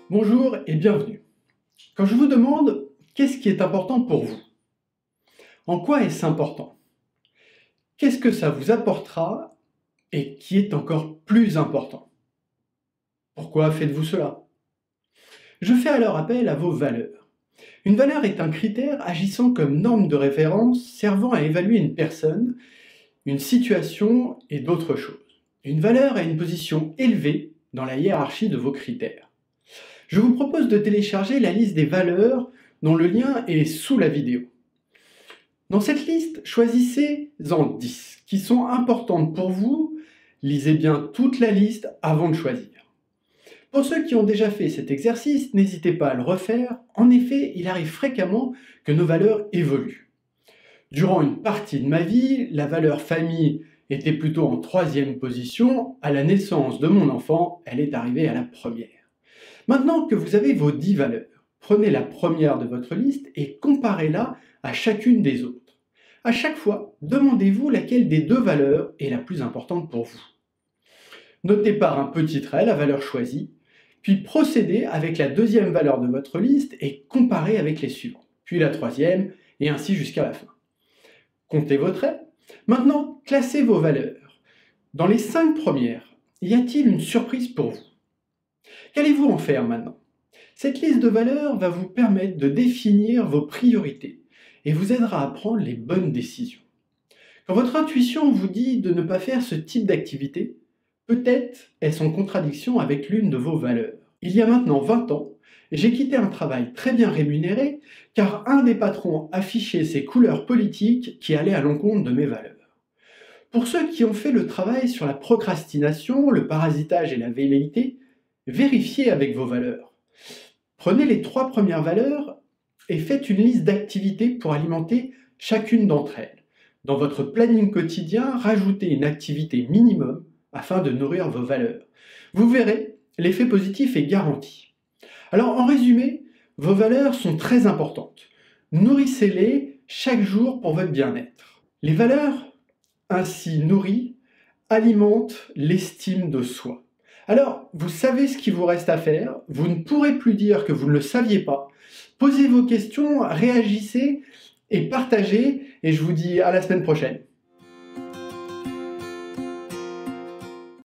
Bonjour et bienvenue. Quand je vous demande qu'est-ce qui est important pour vous, en quoi est-ce important? Qu'est-ce que ça vous apportera et qui est encore plus important? Pourquoi faites-vous cela? Je fais alors appel à vos valeurs. Une valeur est un critère agissant comme norme de référence servant à évaluer une personne, une situation et d'autres choses. Une valeur a une position élevée dans la hiérarchie de vos critères. Je vous propose de télécharger la liste des valeurs dont le lien est sous la vidéo. Dans cette liste, choisissez-en 10 qui sont importantes pour vous. Lisez bien toute la liste avant de choisir. Pour ceux qui ont déjà fait cet exercice, n'hésitez pas à le refaire. En effet, il arrive fréquemment que nos valeurs évoluent. Durant une partie de ma vie, la valeur famille était plutôt en 3e position. À la naissance de mon enfant, elle est arrivée à la 1re. Maintenant que vous avez vos 10 valeurs, prenez la première de votre liste et comparez-la à chacune des autres. À chaque fois, demandez-vous laquelle des deux valeurs est la plus importante pour vous. Notez par un petit trait la valeur choisie, puis procédez avec la 2e valeur de votre liste et comparez avec les suivantes, puis la 3e et ainsi jusqu'à la fin. Comptez vos traits. Maintenant, classez vos valeurs. Dans les 5 premières, y a-t-il une surprise pour vous? Qu'allez-vous en faire maintenant? Cette liste de valeurs va vous permettre de définir vos priorités et vous aidera à prendre les bonnes décisions. Quand votre intuition vous dit de ne pas faire ce type d'activité, peut-être est-ce en contradiction avec l'une de vos valeurs. Il y a maintenant 20 ans, j'ai quitté un travail très bien rémunéré car un des patrons affichait ses couleurs politiques qui allaient à l'encontre de mes valeurs. Pour ceux qui ont fait le travail sur la procrastination, le parasitage et la velléité, vérifiez avec vos valeurs. Prenez les 3 premières valeurs et faites une liste d'activités pour alimenter chacune d'entre elles. Dans votre planning quotidien, rajoutez une activité minimum afin de nourrir vos valeurs. Vous verrez, l'effet positif est garanti. Alors en résumé, vos valeurs sont très importantes. Nourrissez-les chaque jour pour votre bien-être. Les valeurs ainsi nourries alimentent l'estime de soi. Alors, vous savez ce qu'il vous reste à faire, vous ne pourrez plus dire que vous ne le saviez pas. Posez vos questions, réagissez et partagez, et je vous dis à la semaine prochaine.